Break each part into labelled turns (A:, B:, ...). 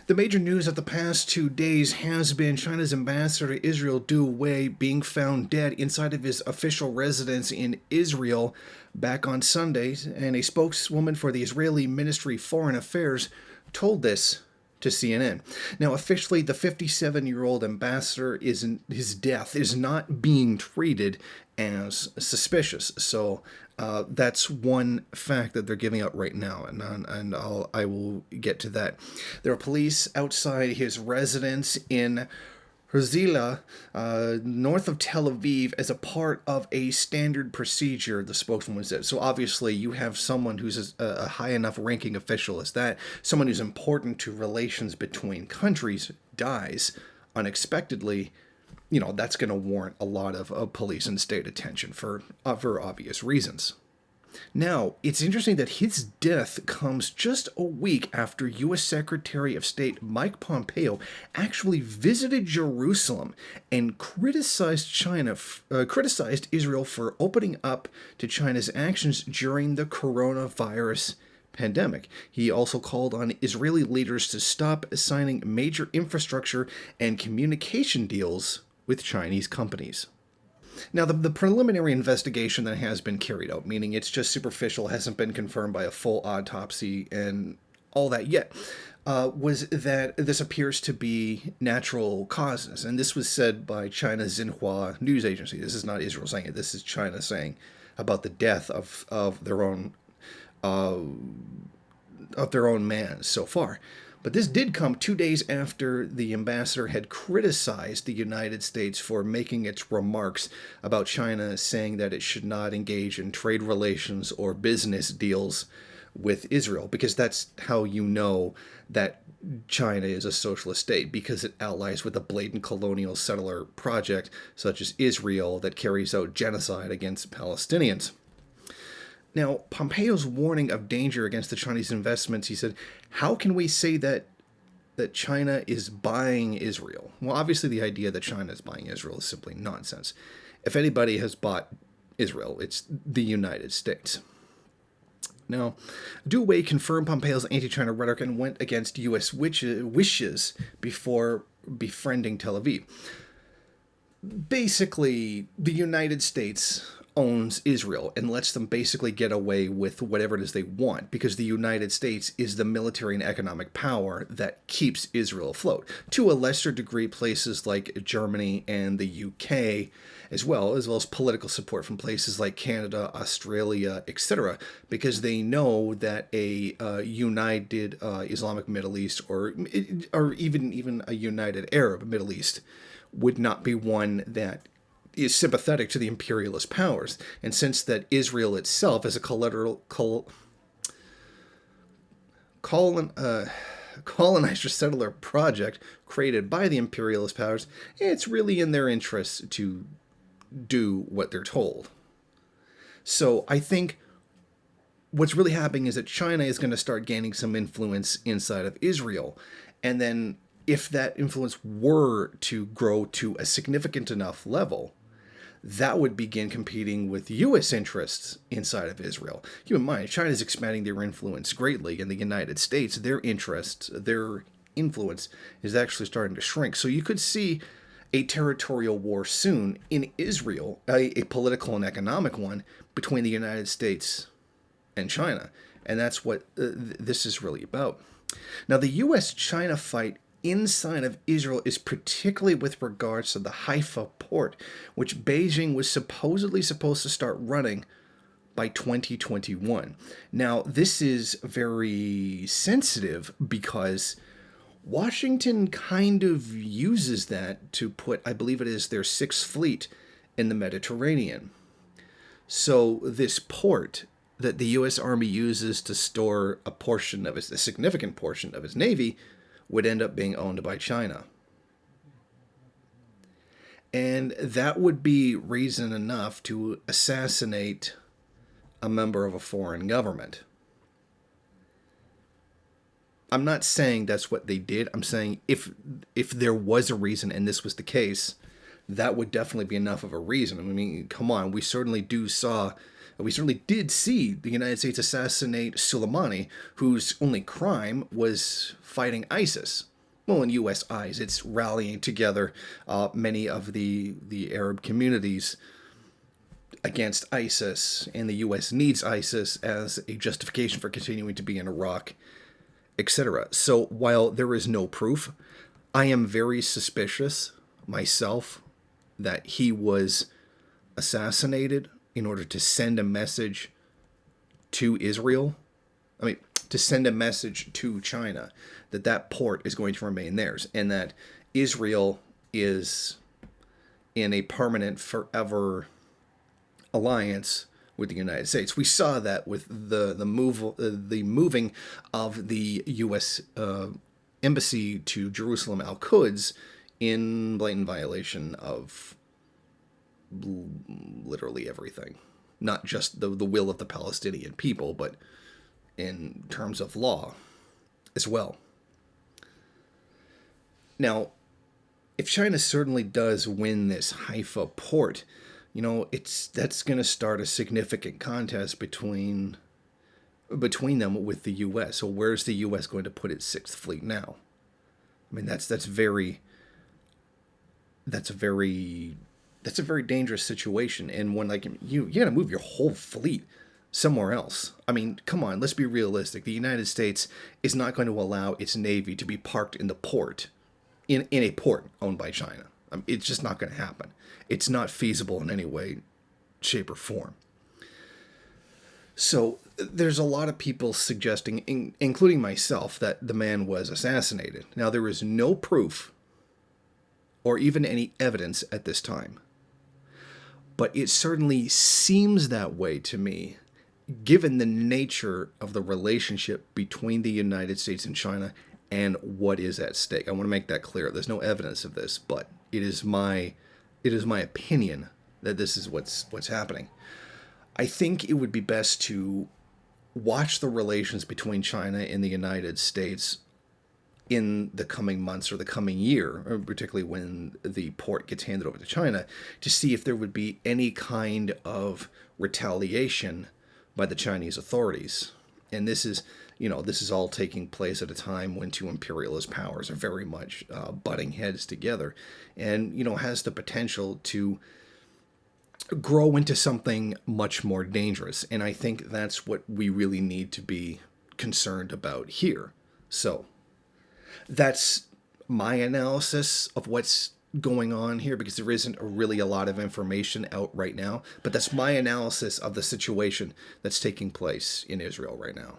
A: The major news of the past 2 days has been China's ambassador to Israel, Du Wei, being found dead inside of his official residence in Israel back on Sunday, and a spokeswoman for the Israeli Ministry of Foreign Affairs told this to CNN. Now, officially, the 57-year-old ambassador his death is not being treated as suspicious. So that's one fact that they're giving out right now, and I will get to that. There are police outside his residence in Herzliya, north of Tel Aviv, as a part of a standard procedure, the spokeswoman said. So obviously you have someone who's a high enough ranking official as that, someone who's important to relations between countries, dies unexpectedly. That's going to warrant a lot of police and state attention for obvious reasons. Now, it's interesting that his death comes just a week after U.S. Secretary of State Mike Pompeo actually visited Jerusalem and criticized Israel for opening up to China's actions during the coronavirus pandemic. He also called on Israeli leaders to stop signing major infrastructure and communication deals with Chinese companies. Now, the preliminary investigation that has been carried out, meaning it's just superficial, hasn't been confirmed by a full autopsy and all that yet, was that this appears to be natural causes. And this was said by China's Xinhua news agency. This is not Israel saying it. This is China saying about the death of their own man so far. But this did come 2 days after the ambassador had criticized the United States for making its remarks about China, saying that it should not engage in trade relations or business deals with Israel, because that's how you know that China is a socialist state, because it allies with a blatant colonial settler project such as Israel that carries out genocide against Palestinians. Now, Pompeo's warning of danger against the Chinese investments, he said, how can we say that China is buying Israel? Well, obviously the idea that China is buying Israel is simply nonsense. If anybody has bought Israel, it's the United States. Now, Du Wei confirmed Pompeo's anti-China rhetoric and went against U.S. wishes before befriending Tel Aviv. Basically, the United States owns Israel and lets them basically get away with whatever it is they want, because the United States is the military and economic power that keeps Israel afloat. To a lesser degree, places like Germany and the UK, as well as political support from places like Canada, Australia, etc., because they know that a united Islamic Middle East or even a united Arab Middle East would not be one that is sympathetic to the imperialist powers. And since that Israel itself is a colonizer settler project created by the imperialist powers, it's really in their interests to do what they're told. So I think what's really happening is that China is going to start gaining some influence inside of Israel. And then if that influence were to grow to a significant enough level, that would begin competing with U.S. interests inside of Israel. Keep in mind, China is expanding their influence greatly in the United States. Their interests, their influence is actually starting to shrink. So you could see a territorial war soon in Israel, a political and economic one, between the United States and China. And that's what this is really about. Now, the U.S.-China fight inside of Israel is particularly with regards to the Haifa port, which Beijing was supposedly supposed to start running by 2021. Now, this is very sensitive because Washington kind of uses that to put, I believe it is their Sixth Fleet in the Mediterranean. So this port that the U.S. Army uses to store a significant portion of its Navy would end up being owned by China. And that would be reason enough to assassinate a member of a foreign government. I'm not saying that's what they did. I'm saying if there was a reason and this was the case, that would definitely be enough of a reason. I mean, come on, we certainly did see the United States assassinate Soleimani, whose only crime was fighting ISIS. well, in U.S. eyes, it's rallying together many of the Arab communities against ISIS, and the U.S. needs ISIS as a justification for continuing to be in Iraq, etc. So while there is no proof, I am very suspicious myself that he was assassinated in order to send a message to Israel. I mean, to send a message to China that that port is going to remain theirs, and that Israel is in a permanent, forever alliance with the United States. We saw that with the moving of the U.S. Embassy to Jerusalem Al-Quds in blatant violation of literally everything, not just the will of the Palestinian people, but in terms of law as well. Now, if China certainly does win this Haifa port, that's going to start a significant contest between them with the U.S. So where's the U.S. going to put its Sixth Fleet now? I mean, that's a very dangerous situation, and when you got to move your whole fleet somewhere else. I mean, come on, let's be realistic. The United States is not going to allow its Navy to be parked in the port, in a port owned by China. It's just not going to happen. It's not feasible in any way, shape, or form. So there's a lot of people suggesting, including myself, that the man was assassinated. Now, there is no proof or even any evidence at this time. But it certainly seems that way to me, given the nature of the relationship between the United States and China and what is at stake. I want to make that clear. There's no evidence of this, but it is my opinion that this is what's happening. I think it would be best to watch the relations between China and the United States in the coming months or the coming year, or particularly when the port gets handed over to China, to see if there would be any kind of retaliation by the Chinese authorities. And this is all taking place at a time when two imperialist powers are very much butting heads together, and has the potential to grow into something much more dangerous. And I think that's what we really need to be concerned about here. So that's my analysis of what's going on here, because there isn't really a lot of information out right now, but that's my analysis of the situation that's taking place in Israel right now.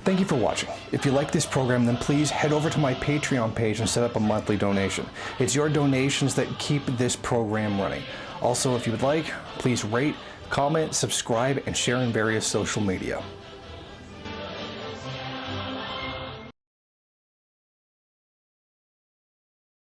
A: Thank you for watching. If you like this program, then please head over to my Patreon page and set up a monthly donation. It's your donations that keep this program running. Also, if you would like, please rate, comment, subscribe, and share in various social media.